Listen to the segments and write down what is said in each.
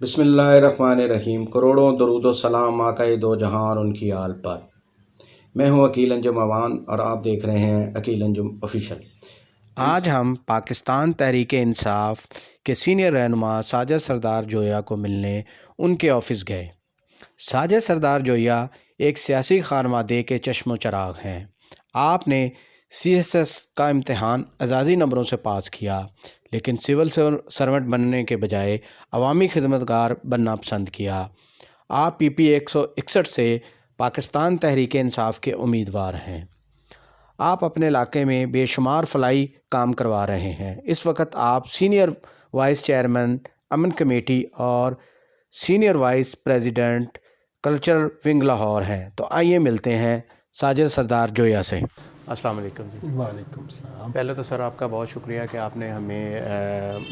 بسم اللہ الرحمن الرحیم، کروڑوں درود و سلام آقا دو جہاں اور ان کی آل پر۔ میں ہوں عقیل انجم اوان اور آپ دیکھ رہے ہیں عقیل انجم آفیشل۔ آج ہم پاکستان تحریک انصاف کے سینئر رہنما ساجد سردار جویا کو ملنے ان کے آفس گئے۔ ساجد سردار جویا ایک سیاسی خانوادے کے چشم و چراغ ہیں۔ آپ نے CSS کا امتحان اعزازی نمبروں سے پاس کیا، لیکن سول سرونٹ بننے کے بجائے عوامی خدمتگار بننا پسند کیا۔ آپ PP 161 سے پاکستان تحریک انصاف کے امیدوار ہیں۔ آپ اپنے علاقے میں بے شمار فلاحی کام کروا رہے ہیں۔ اس وقت آپ سینئر وائس چیئرمین امن کمیٹی اور senior vice president culture wing Lahore ہیں۔ تو آئیے ملتے ہیں ساجد سردار جویا سے۔ السلام علیکم جی۔ وعلیکم السلام۔ پہلے تو سر آپ کا بہت شکریہ کہ آپ نے ہمیں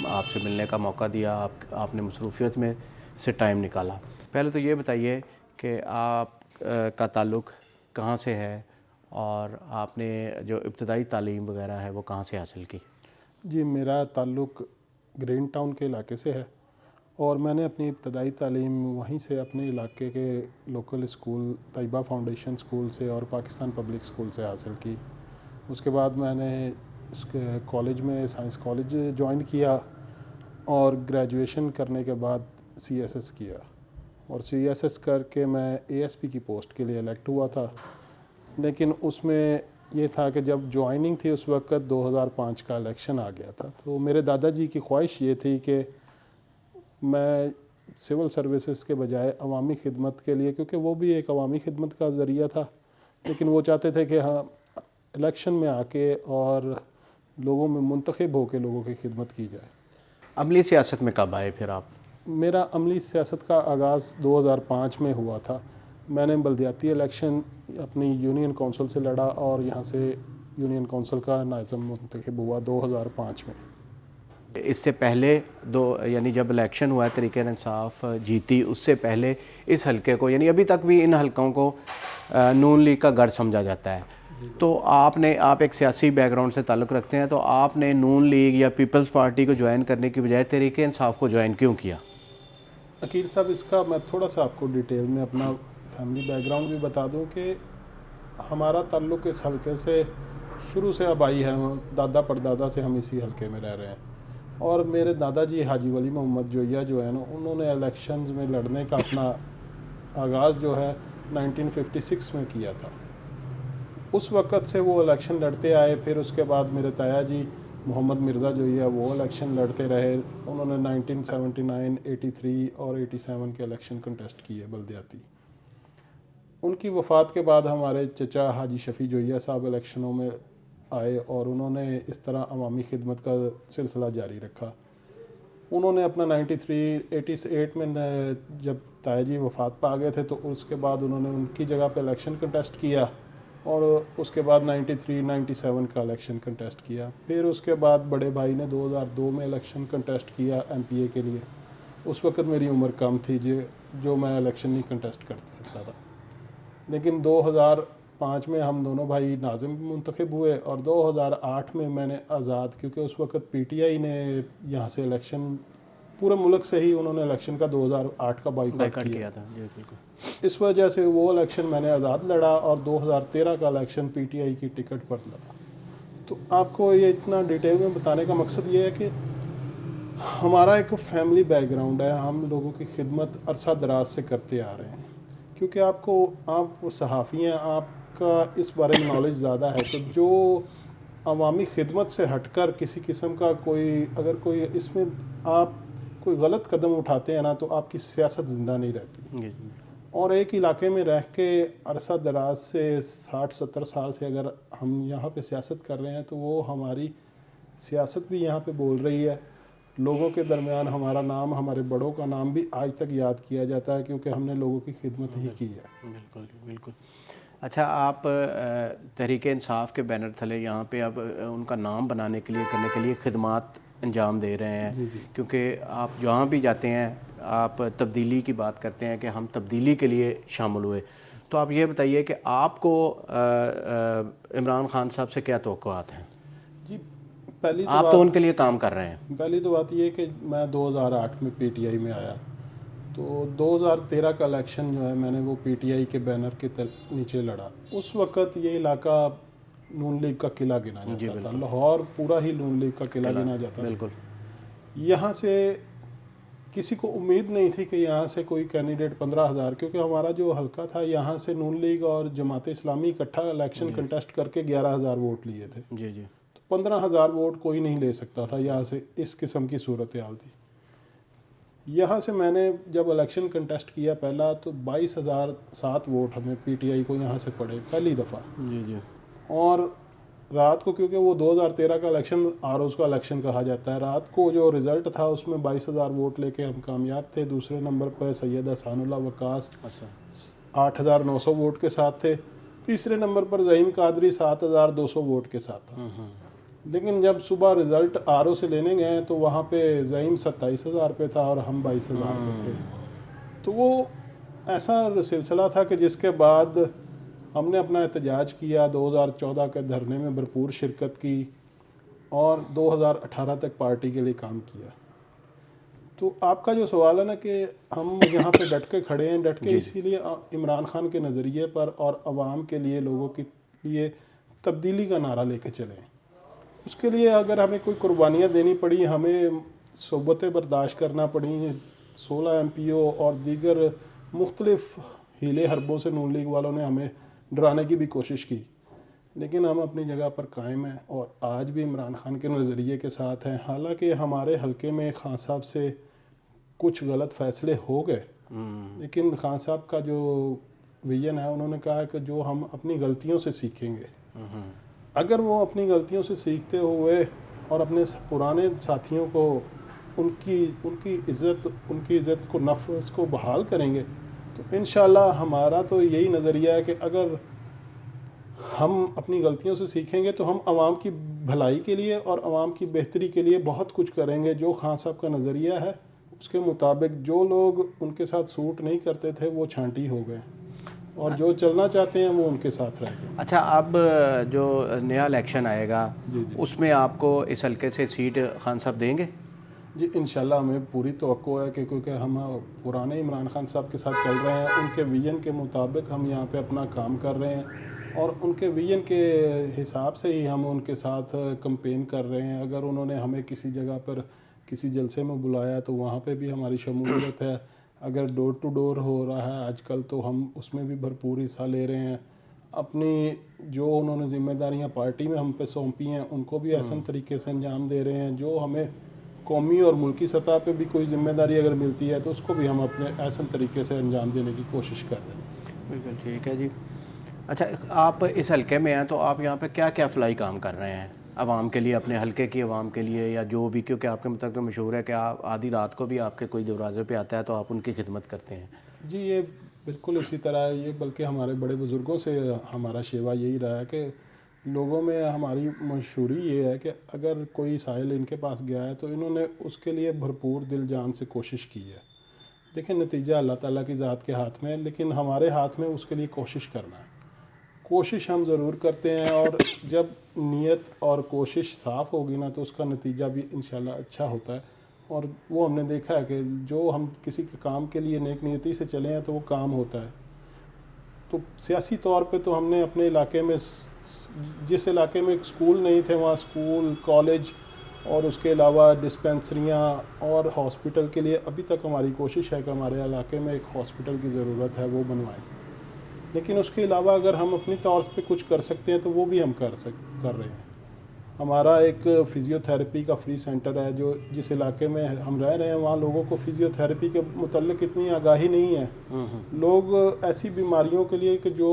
آپ سے ملنے کا موقع دیا، آپ نے مصروفیت میں سے ٹائم نکالا۔ پہلے تو یہ بتائیے کہ آپ کا تعلق کہاں سے ہے اور آپ نے جو ابتدائی تعلیم وغیرہ ہے وہ کہاں سے حاصل کی؟ جی، میرا تعلق گرین ٹاؤن کے علاقے سے ہے اور میں نے اپنی ابتدائی تعلیم وہیں سے اپنے علاقے کے لوکل اسکول طیبہ فاؤنڈیشن اسکول سے اور پاکستان پبلک اسکول سے حاصل کی۔ اس کے بعد میں نے کالج میں سائنس کالج جوائن کیا اور گریجویشن کرنے کے بعد CSS کیا، اور CSS کر کے میں ASP کی پوسٹ کے لیے الیکٹ ہوا تھا۔ لیکن اس میں یہ تھا کہ جب جوائننگ تھی اس وقت 2005 کا الیکشن آ گیا تھا، تو میرے دادا جی کی خواہش یہ تھی کہ میں سول سروسز کے بجائے عوامی خدمت کے لیے، کیونکہ وہ بھی ایک عوامی خدمت کا ذریعہ تھا، لیکن وہ چاہتے تھے کہ ہاں الیکشن میں آ کے اور لوگوں میں منتخب ہو کے لوگوں کی خدمت کی جائے۔ عملی سیاست میں کب آئے پھر آپ؟ میرا عملی سیاست کا آغاز 2005 میں ہوا تھا۔ میں نے بلدیاتی الیکشن اپنی یونین کونسل سے لڑا اور یہاں سے یونین کونسل کا نائزم منتخب ہوا 2005 میں۔ اس سے پہلے یعنی جب الیکشن ہوا ہے تحریک انصاف جیتی، اس سے پہلے اس حلقے کو، یعنی ابھی تک بھی ان حلقوں کو نون لیگ کا گڑھ سمجھا جاتا ہے، تو آپ ایک سیاسی بیک گراؤنڈ سے تعلق رکھتے ہیں، تو آپ نے نون لیگ یا پیپلز پارٹی کو جوائن کرنے کی بجائے تحریک انصاف کو جوائن کیوں کیا؟ عقیل صاحب، اس کا میں تھوڑا سا آپ کو ڈیٹیل میں اپنا فیملی بیک گراؤنڈ بھی بتا دوں کہ ہمارا تعلق اس حلقے سے شروع سے اب آئی ہے، دادا پردادا سے ہم اسی حلقے میں رہ رہے ہیں، اور میرے دادا جی حاجی ولی محمد جویا جو ہے نا، انہوں نے الیکشنز میں لڑنے کا اپنا آغاز جو ہے 1956 میں کیا تھا۔ اس وقت سے وہ الیکشن لڑتے آئے۔ پھر اس کے بعد میرے تایا جی محمد مرزا جویا وہ الیکشن لڑتے رہے، انہوں نے 1979، 83 اور 87 کے الیکشن کنٹیسٹ کیے بلدیاتی۔ ان کی وفات کے بعد ہمارے چچا حاجی شفیع جویا صاحب الیکشنوں میں آئے اور انہوں نے اس طرح عوامی خدمت کا سلسلہ جاری رکھا۔ انہوں نے اپنا 88 میں جب تایا جی وفات پا گئے تھے، تو اس کے بعد انہوں نے ان کی جگہ پہ الیکشن کنٹیسٹ کیا، اور اس کے بعد 93، 97 کا الیکشن کنٹیسٹ کیا۔ پھر اس کے بعد بڑے بھائی نے 2002 میں الیکشن کنٹیسٹ کیا MPA کے لیے۔ اس وقت میری عمر کم تھی جو میں الیکشن نہیں کنٹیسٹ کر سکتا تھا، لیکن 2005 میں ہم دونوں بھائی ناظم منتخب ہوئے، اور 2008 میں نے آزاد، کیونکہ اس وقت PTI نے یہاں سے الیکشن پورے ملک سے ہی انہوں نے الیکشن کا 2008 کا بائیکاٹ کیا تھا۔ جی بالکل۔ اس وجہ سے وہ الیکشن میں نے آزاد لڑا، اور 2013 کا الیکشن PTI کی ٹکٹ پر لڑا۔ تو آپ کو یہ اتنا ڈیٹیل میں بتانے کا مقصد یہ ہے کہ ہمارا ایک فیملی بیک گراؤنڈ ہے، ہم لوگوں کی خدمت عرصہ دراز سے کرتے آ رہے ہیں۔ کیونکہ آپ صحافی ہیں، آپ کا اس بارے میں نالج زیادہ ہے، تو جو عوامی خدمت سے ہٹ کر کسی قسم کا اگر کوئی اس میں آپ کوئی غلط قدم اٹھاتے ہیں نا، تو آپ کی سیاست زندہ نہیں رہتی۔ اور ایک علاقے میں رہ کے عرصہ دراز سے 60-70 سال سے اگر ہم یہاں پہ سیاست کر رہے ہیں، تو وہ ہماری سیاست بھی یہاں پہ بول رہی ہے۔ لوگوں کے درمیان ہمارا نام، ہمارے بڑوں کا نام بھی آج تک یاد کیا جاتا ہے، کیونکہ ہم نے لوگوں کی خدمت ہی کی ہے۔ بالکل بالکل۔ اچھا، آپ تحریک انصاف کے بینر تھلے یہاں پہ اب ان کا نام بنانے کے لیے کرنے کے لیے خدمات انجام دے رہے ہیں، کیونکہ آپ جہاں بھی جاتے ہیں آپ تبدیلی کی بات کرتے ہیں کہ ہم تبدیلی کے لیے شامل ہوئے، تو آپ یہ بتائیے کہ آپ کو عمران خان صاحب سے کیا توقعات ہیں؟ جی، آپ تو ان کے لیے کام کر رہے ہیں۔ پہلی تو بات یہ کہ میں 2008 میں PTI میں آیا، تو 2013 کا الیکشن جو ہے میں نے وہ پی ٹی آئی کے بینر کے نیچے لڑا. اس وقت یہ علاقہ نون لیگ کا قلعہ گنا جاتا تھا. لاہور پورا ہی نون لیگ کا قلعہ گنا جاتا تھا. بالکل. یہاں سے کسی کو امید نہیں تھی کہ یہاں سے کوئی کینڈیڈیٹ 15,000، کیونکہ ہمارا جو حلقہ تھا یہاں سے نون لیگ اور جماعت اسلامی اکٹھا الیکشن کنٹیسٹ کر کے 11,000 ووٹ لیے تھے. جی جی. تو 15,000 ووٹ کوئی نہیں لے سکتا تھا یہاں سے. اس قسم کی صورتحال تھی. یہاں سے میں نے جب الیکشن کنٹیسٹ کیا پہلا تو 22,007 ووٹ ہمیں پی ٹی آئی کو یہاں سے پڑے پہلی دفعہ. جی جی. اور رات کو، کیونکہ وہ 2013 کا الیکشن آروز کا الیکشن کہا جاتا ہے، رات کو جو رزلٹ تھا اس میں 22,000 ووٹ لے کے ہم کامیاب تھے. دوسرے نمبر پہ سید احسان اللہ وقاص 8,900 ووٹ کے ساتھ تھے. تیسرے نمبر پر ظہیم قادری 7,200 ووٹ کے ساتھ تھا. لیکن جب صبح رزلٹ آر او سے لینے گئے تو وہاں پہ ظہیم 27,000 پہ تھا اور ہم 22,000 پہ تھے. تو وہ ایسا سلسلہ تھا کہ جس کے بعد ہم نے اپنا احتجاج کیا. 2014 کے دھرنے میں بھرپور شرکت کی اور 2018 تک پارٹی کے لیے کام کیا. تو آپ کا جو سوال ہے نا کہ ہم یہاں پہ ڈٹ کے کھڑے ہیں، ڈٹ کے اسی لیے عمران خان کے نظریے پر اور عوام کے لیے، لوگوں کے لیے تبدیلی کا نعرہ لے کے چلیں. اس کے لیے اگر ہمیں کوئی قربانیاں دینی پڑی، ہمیں صحبتیں برداشت کرنا پڑی، 16 ایم پی او اور دیگر مختلف ہیلے حربوں سے نون لیگ والوں نے ہمیں ڈرانے کی بھی کوشش کی، لیکن ہم اپنی جگہ پر قائم ہیں اور آج بھی عمران خان کے نظریے کے ساتھ ہیں. حالانکہ ہمارے حلقے میں خان صاحب سے کچھ غلط فیصلے ہو گئے، لیکن خان صاحب کا جو ویژن ہے، انہوں نے کہا کہ جو ہم اپنی غلطیوں سے سیکھیں گے. اگر وہ اپنی غلطیوں سے سیکھتے ہوئے اور اپنے پرانے ساتھیوں کو ان کی عزت کو، نفس کو بحال کریں گے تو انشاءاللہ ہمارا تو یہی نظریہ ہے کہ اگر ہم اپنی غلطیوں سے سیکھیں گے تو ہم عوام کی بھلائی کے لیے اور عوام کی بہتری کے لیے بہت کچھ کریں گے. جو خان صاحب کا نظریہ ہے اس کے مطابق جو لوگ ان کے ساتھ سوٹ نہیں کرتے تھے وہ چھانٹی ہو گئے اور جو چلنا چاہتے ہیں وہ ان کے ساتھ رہ گئے. اچھا، اب جو نیا الیکشن آئے گا اس میں آپ کو اس حلقے سے سیٹ خان صاحب دیں گے؟ جی انشاءاللہ ہمیں پوری توقع ہے کہ کیونکہ ہم پرانے عمران خان صاحب کے ساتھ چل رہے ہیں، ان کے ویژن کے مطابق ہم یہاں پہ اپنا کام کر رہے ہیں اور ان کے ویژن کے حساب سے ہی ہم ان کے ساتھ کمپین کر رہے ہیں. اگر انہوں نے ہمیں کسی جگہ پر کسی جلسے میں بلایا تو وہاں پہ بھی ہماری شمولیت ہے. اگر ڈور ٹو ڈور ہو رہا ہے آج کل تو ہم اس میں بھی بھرپور حصہ لے رہے ہیں. اپنی جو انہوں نے ذمہ داریاں پارٹی میں ہم پہ سونپی ہیں ان کو بھی احسن طریقے سے انجام دے رہے ہیں. جو ہمیں قومی اور ملکی سطح پہ بھی کوئی ذمہ داری اگر ملتی ہے تو اس کو بھی ہم اپنے احسن طریقے سے انجام دینے کی کوشش کر رہے ہیں. بالکل ٹھیک ہے جی. اچھا، آپ اس حلقے میں ہیں تو آپ یہاں پہ کیا کیا فلاحی کام کر رہے ہیں عوام کے لیے، اپنے حلقے کی عوام کے لیے، یا جو بھی، کیونکہ آپ کے مطلب تو مشہور ہے کہ آپ آدھی رات کو بھی آپ کے کوئی دروازے پہ آتا ہے تو آپ ان کی خدمت کرتے ہیں؟ جی یہ بالکل اسی طرح ہے. یہ بلکہ ہمارے بڑے بزرگوں سے ہمارا شیوا یہی رہا ہے کہ لوگوں میں ہماری مشہوری یہ ہے کہ اگر کوئی سائل ان کے پاس گیا ہے تو انہوں نے اس کے لیے بھرپور دل جان سے کوشش کی ہے. دیکھیں نتیجہ اللہ تعالیٰ کی ذات کے ہاتھ میں ہے، لیکن ہمارے ہاتھ میں اس کے لیے کوشش کرنا ہے. کوشش ہم ضرور کرتے ہیں اور جب نیت اور کوشش صاف ہوگی نا تو اس کا نتیجہ بھی انشاءاللہ اچھا ہوتا ہے. اور وہ ہم نے دیکھا ہے کہ جو ہم کسی کے کام کے لیے نیک نیتی سے چلے ہیں تو وہ کام ہوتا ہے. تو سیاسی طور پہ تو ہم نے اپنے علاقے میں، جس علاقے میں اسکول نہیں تھے وہاں اسکول، کالج اور اس کے علاوہ ڈسپینسریاں اور ہاسپٹل کے لیے ابھی تک ہماری کوشش ہے کہ ہمارے علاقے میں ایک ہاسپٹل کی ضرورت ہے، وہ بنوائیں. لیکن اس کے علاوہ اگر ہم اپنی طور پہ کچھ کر سکتے ہیں تو وہ بھی ہم کر رہے ہیں. ہمارا ایک فزیو تھیراپی کا فری سینٹر ہے. جو جس علاقے میں ہم رہ رہے ہیں وہاں لوگوں کو فزیو تھیراپی کے متعلق اتنی آگاہی نہیں ہے. لوگ ایسی بیماریوں کے لیے کہ جو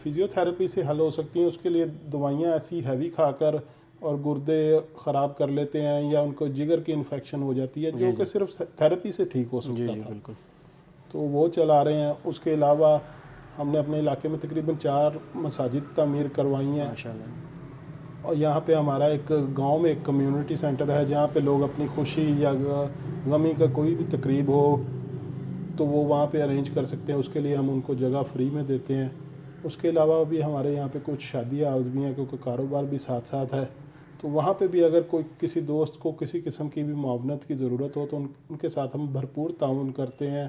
فزیو تھیراپی سے حل ہو سکتی ہیں اس کے لیے دوائیاں ایسی ہیوی کھا کر اور گردے خراب کر لیتے ہیں یا ان کو جگر کی انفیکشن ہو جاتی ہے جو کہ صرف تھیراپی سے ٹھیک ہو سکتا تھا. بالکل. تو وہ چلا رہے ہیں. اس کے علاوہ ہم نے اپنے علاقے میں تقریباً 4 مساجد تعمیر کروائی ہیں. ماشاءاللہ. اور یہاں پہ ہمارا ایک گاؤں میں ایک کمیونٹی سینٹر ہے جہاں پہ لوگ اپنی خوشی یا غمی کا کوئی بھی تقریب ہو تو وہ وہاں پہ ارینج کر سکتے ہیں. اس کے لیے ہم ان کو جگہ فری میں دیتے ہیں. اس کے علاوہ بھی ہمارے یہاں پہ کچھ شادی ہالز بھی ہیں کیونکہ کاروبار بھی ساتھ ساتھ ہے. تو وہاں پہ بھی اگر کوئی کسی دوست کو کسی قسم کی بھی معاونت کی ضرورت ہو تو ان کے ساتھ ہم بھرپور تعاون کرتے ہیں.